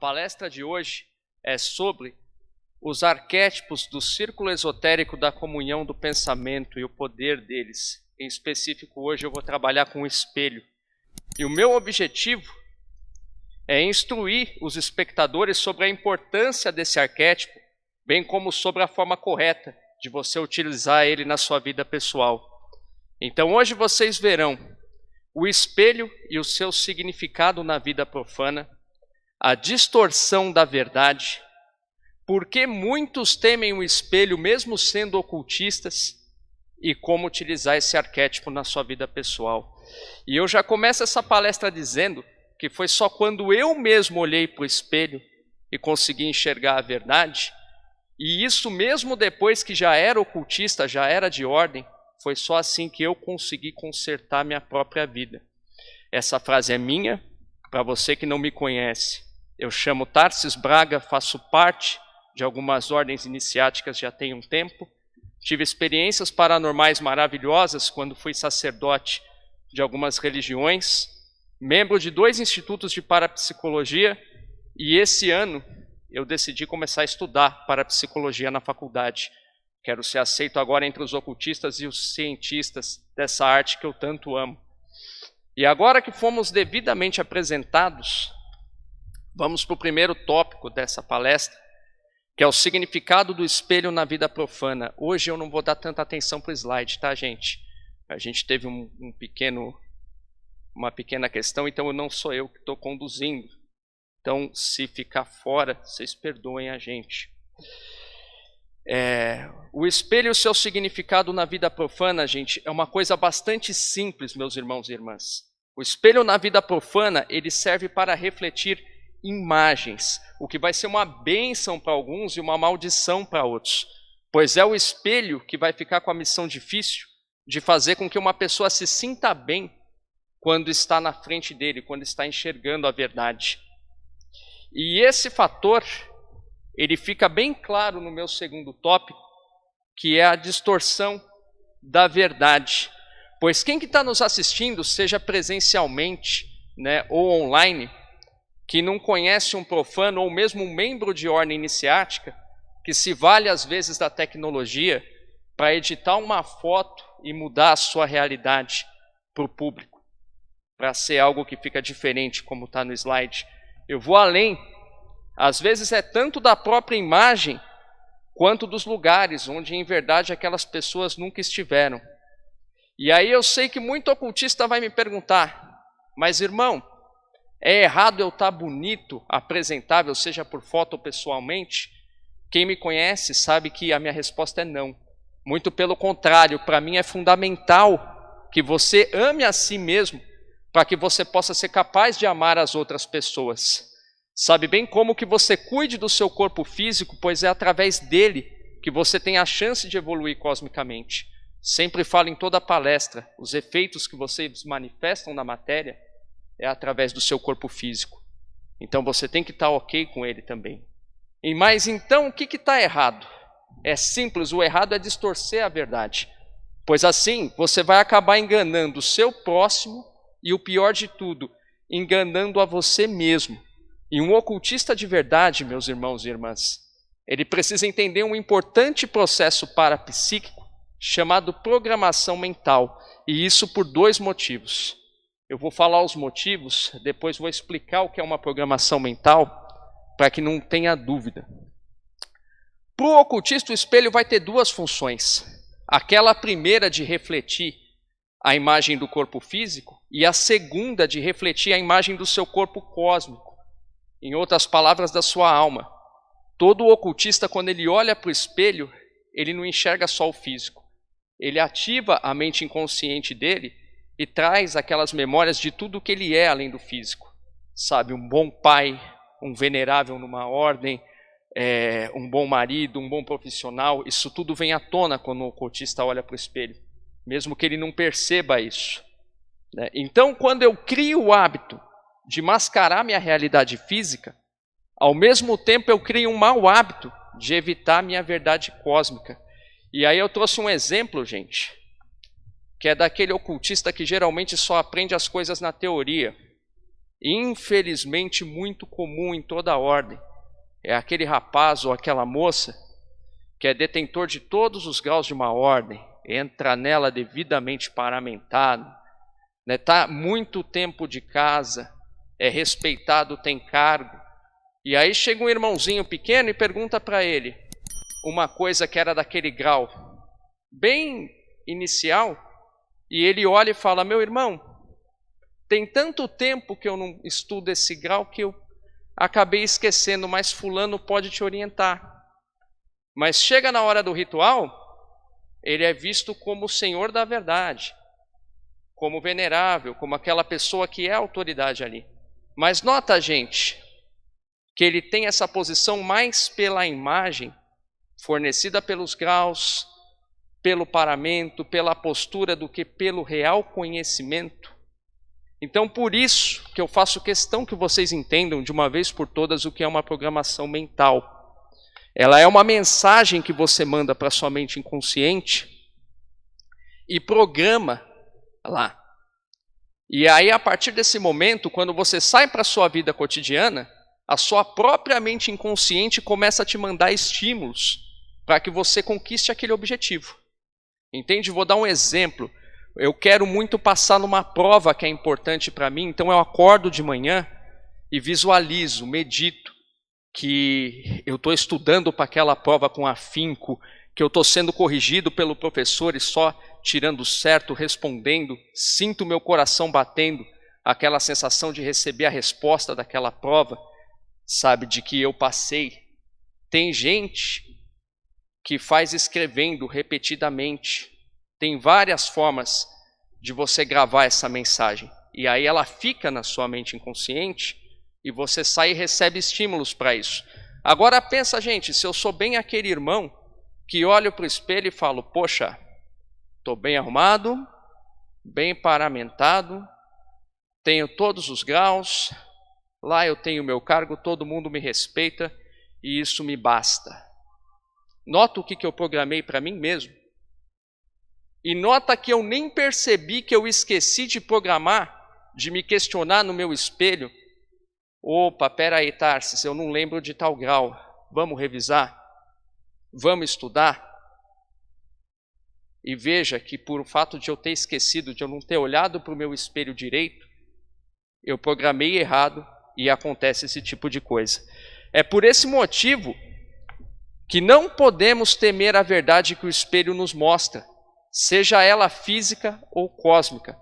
palestra de hoje é sobre os arquétipos do círculo esotérico da comunhão do pensamento e o poder deles. Em específico, hoje eu vou trabalhar com o espelho. E o meu objetivo é instruir os espectadores sobre a importância desse arquétipo, bem como sobre a forma correta de você utilizar ele na sua vida pessoal. Então hoje vocês verão o espelho e o seu significado na vida profana, a distorção da verdade, por que muitos temem o espelho mesmo sendo ocultistas e como utilizar esse arquétipo na sua vida pessoal. E eu já começo essa palestra dizendo que foi só quando eu mesmo olhei para o espelho e consegui enxergar a verdade, e isso mesmo depois que já era ocultista, já era de ordem, foi só assim que eu consegui consertar minha própria vida. Essa frase é minha, para você que não me conhece. Eu chamo Tarsis Braga, faço parte de algumas ordens iniciáticas já tem um tempo. Tive experiências paranormais maravilhosas quando fui sacerdote de algumas religiões, membro de 2 institutos de parapsicologia, e esse ano eu decidi começar a estudar parapsicologia na faculdade. Quero ser aceito agora entre os ocultistas e os cientistas dessa arte que eu tanto amo. E agora que fomos devidamente apresentados, vamos para o primeiro tópico dessa palestra, que é o significado do espelho na vida profana. Hoje eu não vou dar tanta atenção para o slide, tá, gente? A gente teve uma pequena questão, então não sou eu que estou conduzindo. Então, se ficar fora, vocês perdoem a gente. O espelho e o seu significado na vida profana, gente, é uma coisa bastante simples, meus irmãos e irmãs. O espelho na vida profana, ele serve para refletir imagens, o que vai ser uma bênção para alguns e uma maldição para outros. Pois é o espelho que vai ficar com a missão difícil de fazer com que uma pessoa se sinta bem quando está na frente dele, quando está enxergando a verdade. E esse fator, ele fica bem claro no meu segundo tópico, que é a distorção da verdade. Pois quem que está nos assistindo, seja presencialmente, né, ou online, que não conhece um profano ou mesmo um membro de ordem iniciática, que se vale às vezes da tecnologia para editar uma foto e mudar a sua realidade para o público, para ser algo que fica diferente, como está no slide. Eu vou além. Às vezes é tanto da própria imagem, quanto dos lugares onde em verdade aquelas pessoas nunca estiveram. E aí eu sei que muito ocultista vai me perguntar, mas irmão, é errado eu estar bonito, apresentável, seja por foto ou pessoalmente? Quem me conhece sabe que a minha resposta é não. Muito pelo contrário, para mim é fundamental que você ame a si mesmo, para que você possa ser capaz de amar as outras pessoas. Sabe bem como que você cuide do seu corpo físico, pois é através dele que você tem a chance de evoluir cosmicamente. Sempre falo em toda a palestra, os efeitos que vocês manifestam na matéria é através do seu corpo físico. Então você tem que estar ok com ele também. Mas então o que está errado? É simples, o errado é distorcer a verdade. Pois assim você vai acabar enganando o seu próximo e o pior de tudo, enganando a você mesmo. E um ocultista de verdade, meus irmãos e irmãs, ele precisa entender um importante processo parapsíquico chamado programação mental. E isso por 2 motivos. Eu vou falar os motivos, depois vou explicar o que é uma programação mental, para que não tenha dúvida. Para o ocultista, o espelho vai ter 2 funções. Aquela primeira de refletir a imagem do corpo físico e a segunda de refletir a imagem do seu corpo cósmico. Em outras palavras, da sua alma. Todo ocultista, quando ele olha para o espelho, ele não enxerga só o físico. Ele ativa a mente inconsciente dele e traz aquelas memórias de tudo o que ele é além do físico. Sabe, um bom pai, um venerável numa ordem, um bom marido, um bom profissional, isso tudo vem à tona quando o ocultista olha para o espelho, mesmo que ele não perceba isso. Então, quando eu crio o hábito de mascarar minha realidade física, ao mesmo tempo eu crio um mau hábito de evitar minha verdade cósmica. E aí eu trouxe um exemplo, gente, que é daquele ocultista que geralmente só aprende as coisas na teoria. infelizmente muito comum em toda a ordem. É aquele rapaz ou aquela moça que é detentor de todos os graus de uma ordem, entra nela devidamente paramentado, né, tá muito tempo de casa, é respeitado, tem cargo, e aí chega um irmãozinho pequeno e pergunta para ele uma coisa que era daquele grau bem inicial, e ele olha e fala: meu irmão, tem tanto tempo que eu não estudo esse grau que eu acabei esquecendo, mas fulano pode te orientar. Mas chega na hora do ritual, ele é visto como o senhor da verdade, como venerável, como aquela pessoa que é autoridade ali. Mas nota, gente, que ele tem essa posição mais pela imagem fornecida pelos graus, pelo paramento, pela postura, do que pelo real conhecimento. Então, por isso que eu faço questão que vocês entendam de uma vez por todas o que é uma programação mental. Ela é uma mensagem que você manda para sua mente inconsciente e programa lá. E aí, a partir desse momento, quando você sai para a sua vida cotidiana, a sua própria mente inconsciente começa a te mandar estímulos para que você conquiste aquele objetivo. Entende? Vou dar um exemplo. Eu quero muito passar numa prova que é importante para mim, então eu acordo de manhã e visualizo, medito que eu estou estudando para aquela prova com afinco, que eu estou sendo corrigido pelo professor e só tirando certo, respondendo, sinto meu coração batendo, aquela sensação de receber a resposta daquela prova, sabe, de que eu passei. Tem gente que faz escrevendo repetidamente. Tem várias formas de você gravar essa mensagem. E aí ela fica na sua mente inconsciente e você sai e recebe estímulos para isso. Agora pensa, gente, se eu sou bem aquele irmão que olho para o espelho e falo: poxa, estou bem arrumado, bem paramentado, tenho todos os graus, lá eu tenho meu cargo, todo mundo me respeita e isso me basta. Nota o que eu programei para mim mesmo. E nota que eu nem percebi que eu esqueci de programar, de me questionar no meu espelho. Opa, peraí, Tarsis, eu não lembro de tal grau. Vamos revisar? Vamos estudar? E veja que por o fato de eu ter esquecido, de eu não ter olhado para o meu espelho direito, eu programei errado e acontece esse tipo de coisa. É por esse motivo que não podemos temer a verdade que o espelho nos mostra, seja ela física ou cósmica.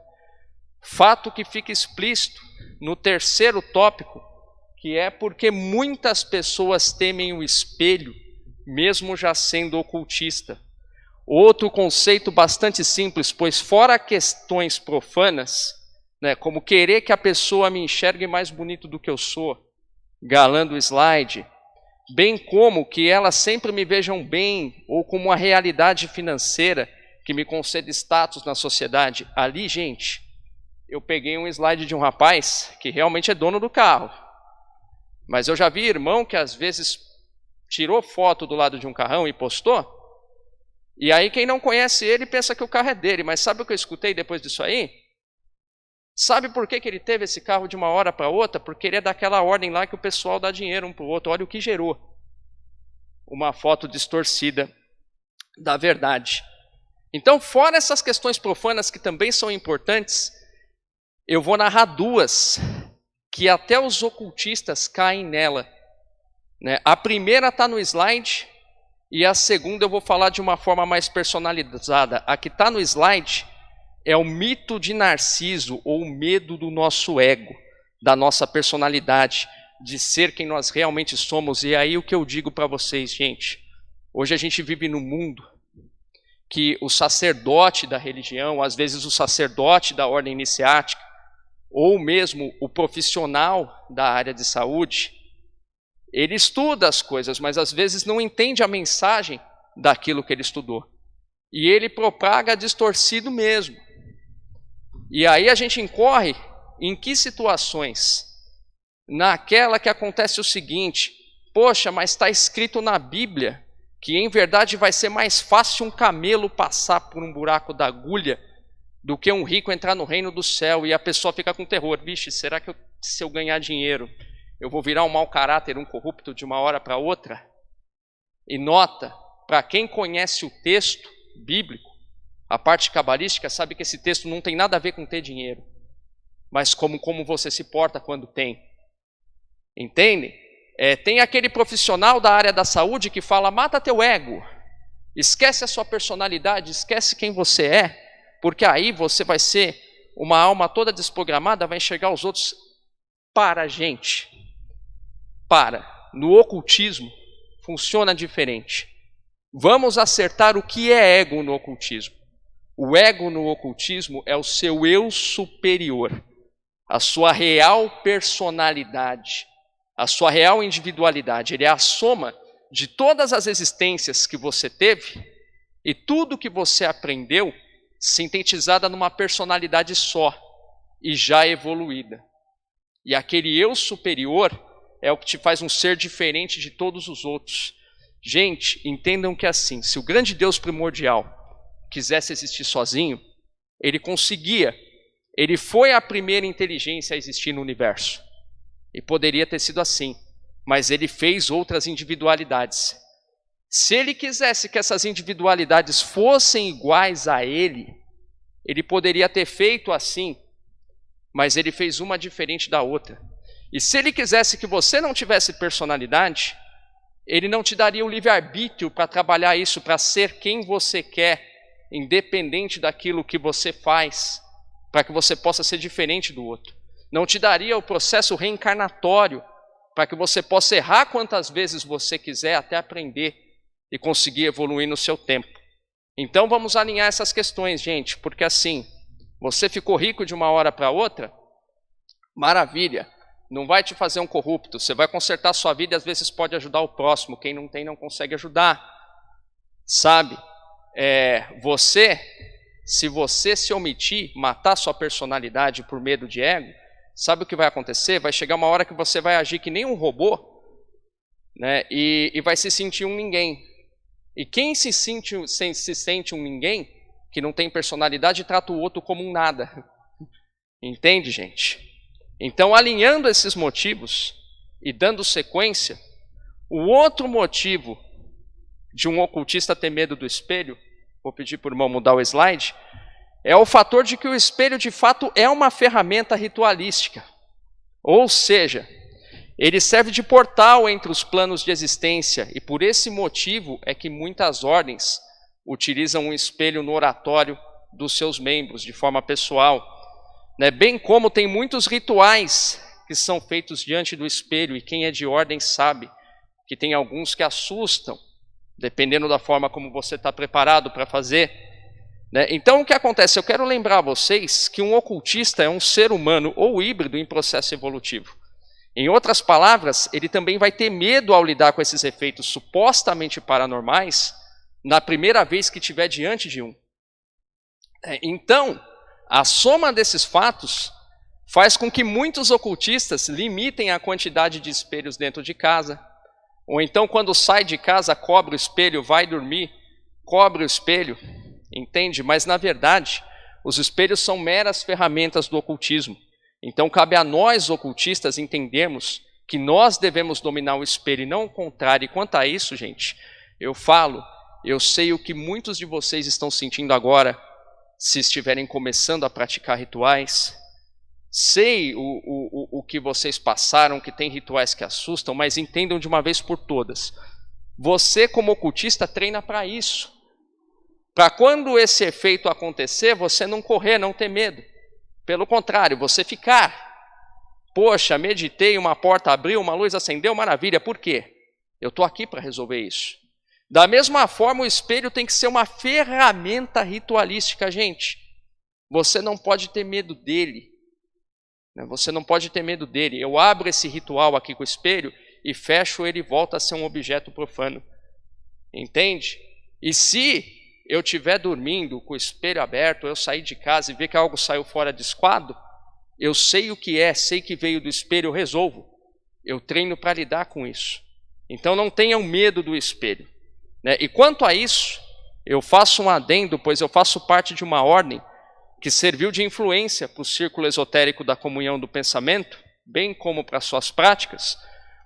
Fato que fica explícito no terceiro tópico, que é porque muitas pessoas temem o espelho, mesmo já sendo ocultista. Outro conceito bastante simples, pois fora questões profanas, né, como querer que a pessoa me enxergue mais bonito do que eu sou, galã do slide, bem como que elas sempre me vejam bem, ou como uma realidade financeira que me concede status na sociedade. Ali, gente, eu peguei um slide de um rapaz que realmente é dono do carro. Mas eu já vi irmão que às vezes tirou foto do lado de um carrão e postou. E aí quem não conhece ele pensa que o carro é dele. Mas sabe o que eu escutei depois disso aí? Sabe por que ele teve esse carro de uma hora para outra? Porque ele é daquela ordem lá que o pessoal dá dinheiro um para o outro. Olha o que gerou. Uma foto distorcida da verdade. Então, fora essas questões profanas que também são importantes, eu vou narrar duas que até os ocultistas caem nela. Né? A primeira está no slide e a segunda eu vou falar de uma forma mais personalizada. A que está no slide é o mito de Narciso, ou o medo do nosso ego, da nossa personalidade, de ser quem nós realmente somos. E aí o que eu digo para vocês, gente, hoje a gente vive num mundo que o sacerdote da religião, às vezes o sacerdote da ordem iniciática, ou mesmo o profissional da área de saúde, ele estuda as coisas, mas às vezes não entende a mensagem daquilo que ele estudou. E ele propaga distorcido mesmo. E aí a gente incorre em que situações? Naquela que acontece o seguinte: poxa, mas está escrito na Bíblia que em verdade vai ser mais fácil um camelo passar por um buraco da agulha do que um rico entrar no reino do céu e a pessoa fica com terror. Vixe, será que se eu ganhar dinheiro, eu vou virar um mau caráter, um corrupto de uma hora para outra? E nota, para quem conhece o texto bíblico, a parte cabalística, sabe que esse texto não tem nada a ver com ter dinheiro, mas como você se porta quando tem. Entende? Tem aquele profissional da área da saúde que fala, mata teu ego, esquece a sua personalidade, esquece quem você é, porque aí você vai ser uma alma toda desprogramada, vai enxergar os outros para a gente. No ocultismo, funciona diferente. Vamos acertar o que é ego no ocultismo. O ego no ocultismo é o seu eu superior, a sua real personalidade, a sua real individualidade. Ele é a soma de todas as existências que você teve e tudo que você aprendeu, sintetizada numa personalidade só e já evoluída. E aquele eu superior é o que te faz um ser diferente de todos os outros. Gente, entendam que assim, se o grande Deus primordial quisesse existir sozinho, ele conseguia. Ele foi a primeira inteligência a existir no universo. E poderia ter sido assim, mas ele fez outras individualidades. Se ele quisesse que essas individualidades fossem iguais a ele, ele poderia ter feito assim, mas ele fez uma diferente da outra. E se ele quisesse que você não tivesse personalidade, ele não te daria o livre-arbítrio para trabalhar isso, para ser quem você quer, independente daquilo que você faz, para que você possa ser diferente do outro. Não te daria o processo reencarnatório, para que você possa errar quantas vezes você quiser até aprender e conseguir evoluir no seu tempo. Então vamos alinhar essas questões, gente, porque assim, você ficou rico de uma hora para outra, maravilha, não vai te fazer um corrupto, você vai consertar a sua vida e às vezes pode ajudar o próximo, quem não tem não consegue ajudar, sabe? Se você se omitir, matar sua personalidade por medo de ego, sabe o que vai acontecer? Vai chegar uma hora que você vai agir que nem um robô, né? E vai se sentir um ninguém. E quem se sente um ninguém, que não tem personalidade, trata o outro como um nada. Entende, gente? Então, alinhando esses motivos e dando sequência, o outro motivo de um ocultista ter medo do espelho, vou pedir para o irmão mudar o slide, é o fator de que o espelho de fato é uma ferramenta ritualística. Ou seja, ele serve de portal entre os planos de existência e por esse motivo é que muitas ordens utilizam um espelho no oratório dos seus membros de forma pessoal, né? Bem como tem muitos rituais que são feitos diante do espelho e quem é de ordem sabe que tem alguns que assustam, dependendo da forma como você está preparado para fazer, né? Então o que acontece? Eu quero lembrar a vocês que um ocultista é um ser humano ou híbrido em processo evolutivo. Em outras palavras, ele também vai ter medo ao lidar com esses efeitos supostamente paranormais na primeira vez que estiver diante de um. Então, a soma desses fatos faz com que muitos ocultistas limitem a quantidade de espelhos dentro de casa, ou então quando sai de casa, cobre o espelho, vai dormir, cobre o espelho, entende? Mas na verdade, os espelhos são meras ferramentas do ocultismo. Então cabe a nós ocultistas entendermos que nós devemos dominar o espelho e não o contrário. E quanto a isso, gente, eu sei o que muitos de vocês estão sentindo agora, se estiverem começando a praticar rituais. Sei o que vocês passaram, que tem rituais que assustam, mas entendam de uma vez por todas. Você, como ocultista, treina para isso. Para quando esse efeito acontecer, você não correr, não ter medo. Pelo contrário, você ficar. Poxa, meditei, uma porta abriu, uma luz acendeu, maravilha. Por quê? Eu estou aqui para resolver isso. Da mesma forma, o espelho tem que ser uma ferramenta ritualística, gente. Você não pode ter medo dele. Você não pode ter medo dele. Eu abro esse ritual aqui com o espelho e fecho ele e volta a ser um objeto profano. Entende? E se eu estiver dormindo com o espelho aberto, eu sair de casa e ver que algo saiu fora de esquadro, eu sei o que é, sei que veio do espelho, eu resolvo. Eu treino para lidar com isso. Então não tenham medo do espelho, né? E quanto a isso, eu faço um adendo, pois eu faço parte de uma ordem que serviu de influência para o círculo esotérico da comunhão do pensamento, bem como para suas práticas,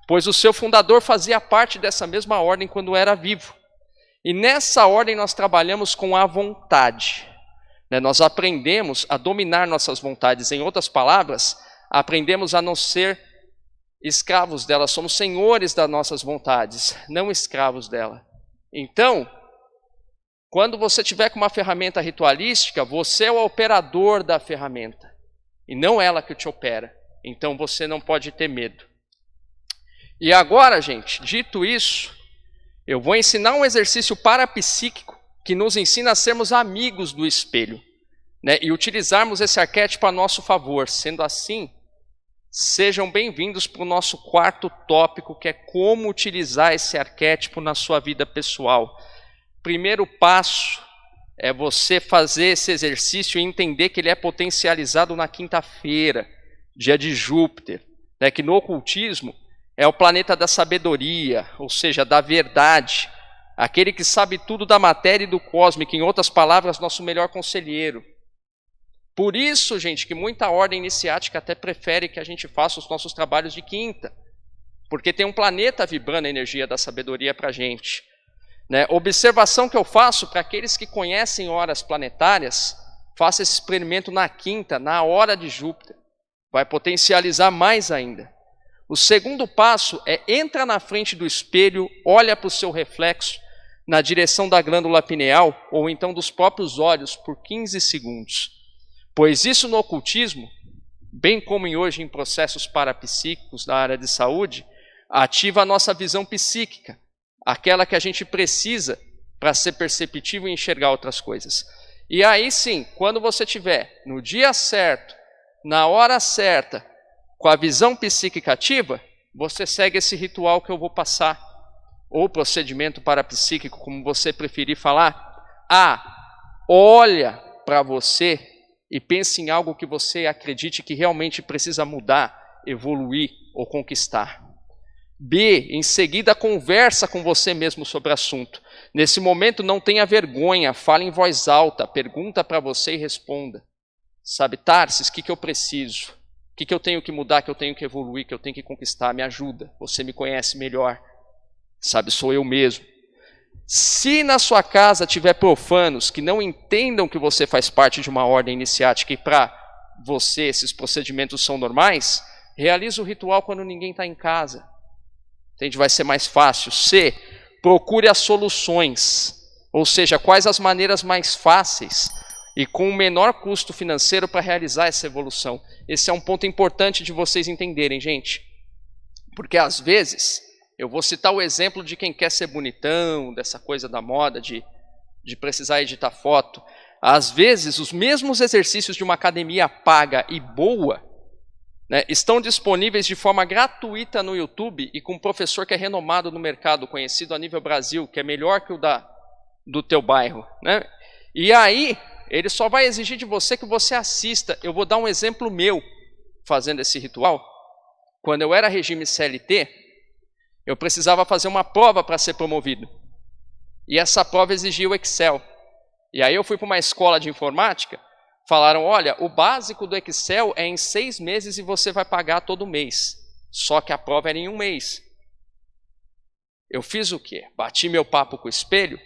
pois o seu fundador fazia parte dessa mesma ordem quando era vivo. E nessa ordem nós trabalhamos com a vontade. Nós aprendemos a dominar nossas vontades. Em outras palavras, aprendemos a não ser escravos dela. Somos senhores das nossas vontades, não escravos dela. Então, quando você tiver com uma ferramenta ritualística, você é o operador da ferramenta e não ela que te opera. Então você não pode ter medo. E agora, gente, dito isso, eu vou ensinar um exercício parapsíquico que nos ensina a sermos amigos do espelho, e utilizarmos esse arquétipo a nosso favor. Sendo assim, sejam bem-vindos para o nosso quarto tópico, que é como utilizar esse arquétipo na sua vida pessoal. Primeiro passo é você fazer esse exercício e entender que ele é potencializado na quinta-feira, dia de Júpiter, que no ocultismo é o planeta da sabedoria, ou seja, da verdade, aquele que sabe tudo da matéria e do cósmico, em outras palavras, nosso melhor conselheiro. Por isso, gente, que muita ordem iniciática até prefere que a gente faça os nossos trabalhos de quinta, porque tem um planeta vibrando a energia da sabedoria para a gente. Observação que eu faço para aqueles que conhecem horas planetárias, faça esse experimento na quinta, na hora de Júpiter. Vai potencializar mais ainda. O segundo passo é entra na frente do espelho, olha para o seu reflexo na direção da glândula pineal ou então dos próprios olhos por 15 segundos. Pois isso no ocultismo, bem como hoje em processos parapsíquicos da área de saúde, ativa a nossa visão psíquica, aquela que a gente precisa para ser perceptivo e enxergar outras coisas. E aí sim, quando você estiver no dia certo, na hora certa, com a visão psíquica ativa, você segue esse ritual que eu vou passar, ou procedimento parapsíquico, como você preferir falar. Olha para você e pense em algo que você acredite que realmente precisa mudar, evoluir ou conquistar. B, em seguida conversa com você mesmo sobre o assunto. Nesse momento não tenha vergonha, fale em voz alta, pergunta para você e responda. Sabe, Tarsis, o que eu preciso? O que eu tenho que mudar, que eu tenho que evoluir, que eu tenho que conquistar? Me ajuda, você me conhece melhor. Sabe, sou eu mesmo. Se na sua casa tiver profanos que não entendam que você faz parte de uma ordem iniciática e para você esses procedimentos são normais, realize o ritual quando ninguém está em casa. Entende? Vai ser mais fácil. C, procure as soluções, ou seja, quais as maneiras mais fáceis e com o menor custo financeiro para realizar essa evolução. Esse é um ponto importante de vocês entenderem, gente. Porque às vezes, eu vou citar o exemplo de quem quer ser bonitão, dessa coisa da moda, de precisar editar foto. Às vezes, os mesmos exercícios de uma academia paga e boa, estão disponíveis de forma gratuita no YouTube e com um professor que é renomado no mercado, conhecido a nível Brasil, que é melhor que o do teu bairro. E aí, ele só vai exigir de você que você assista. Eu vou dar um exemplo meu fazendo esse ritual. Quando eu era regime CLT, eu precisava fazer uma prova para ser promovido. E essa prova exigia o Excel. E aí eu fui para uma escola de informática, falaram, olha, o básico do Excel é em 6 meses e você vai pagar todo mês. Só que a prova era em 1 mês. Eu fiz o quê? Bati meu papo com o espelho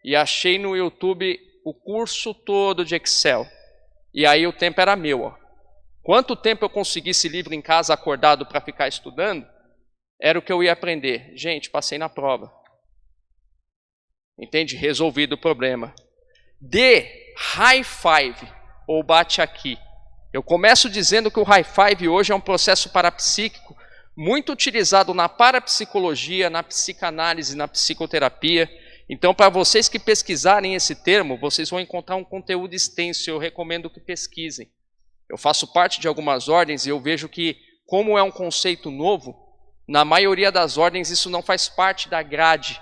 e achei no YouTube o curso todo de Excel. E aí o tempo era meu. Quanto tempo eu conseguisse livre em casa acordado para ficar estudando, era o que eu ia aprender. Gente, passei na prova. Entende? Resolvido o problema. D, high five, ou bate aqui. Eu começo dizendo que o high five hoje é um processo parapsíquico muito utilizado na parapsicologia, na psicanálise, na psicoterapia. Então, para vocês que pesquisarem esse termo, vocês vão encontrar um conteúdo extenso. Eu recomendo que pesquisem. Eu faço parte de algumas ordens e eu vejo que, como é um conceito novo, na maioria das ordens isso não faz parte da grade.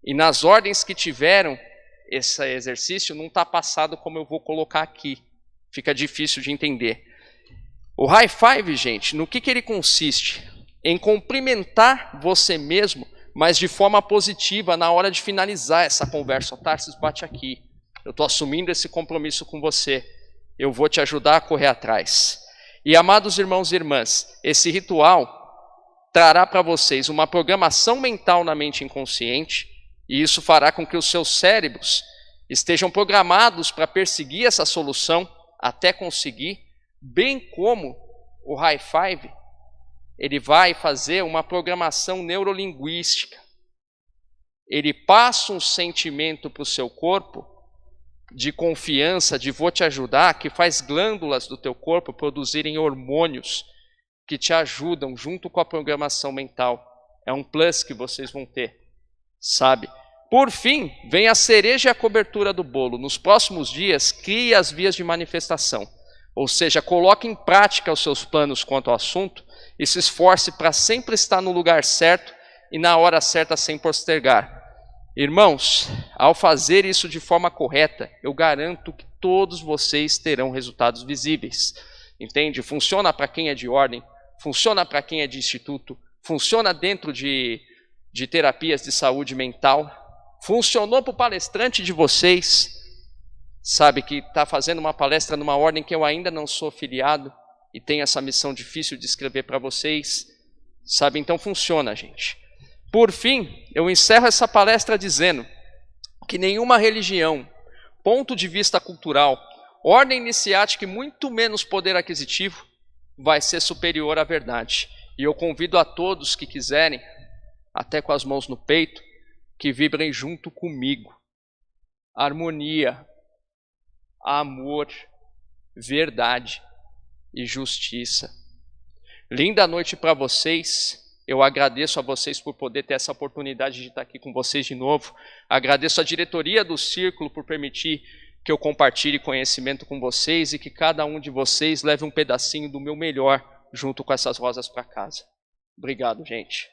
E nas ordens que tiveram esse exercício, não está passado como eu vou colocar aqui. Fica difícil de entender. O high five, gente, no que ele consiste? Em cumprimentar você mesmo, mas de forma positiva na hora de finalizar essa conversa. Tarsis, bate aqui. Eu estou assumindo esse compromisso com você. eu vou te ajudar a correr atrás. E amados irmãos e irmãs, esse ritual trará para vocês uma programação mental na mente inconsciente, e isso fará com que os seus cérebros estejam programados para perseguir essa solução até conseguir, bem como o High Five, ele vai fazer uma programação neurolinguística. Ele passa um sentimento para o seu corpo de confiança, de vou te ajudar, que faz glândulas do teu corpo produzirem hormônios que te ajudam junto com a programação mental. É um plus que vocês vão ter, sabe? Por fim, vem a cereja e a cobertura do bolo. Nos próximos dias, crie as vias de manifestação. Ou seja, coloque em prática os seus planos quanto ao assunto e se esforce para sempre estar no lugar certo e na hora certa sem postergar. Irmãos, ao fazer isso de forma correta, eu garanto que todos vocês terão resultados visíveis. Entende? Funciona para quem é de ordem, funciona para quem é de instituto, funciona dentro de terapias de saúde mental, funcionou para o palestrante de vocês, sabe, que está fazendo uma palestra numa ordem que eu ainda não sou filiado e tenho essa missão difícil de escrever para vocês, sabe? Então funciona, gente. Por fim, eu encerro essa palestra dizendo que nenhuma religião, ponto de vista cultural, ordem iniciática e muito menos poder aquisitivo vai ser superior à verdade. E eu convido a todos que quiserem, até com as mãos no peito, que vibrem junto comigo. Harmonia, amor, verdade e justiça. Linda noite para vocês. Eu agradeço a vocês por poder ter essa oportunidade de estar aqui com vocês de novo. Agradeço a diretoria do Círculo por permitir que eu compartilhe conhecimento com vocês e que cada um de vocês leve um pedacinho do meu melhor junto com essas rosas para casa. Obrigado, gente.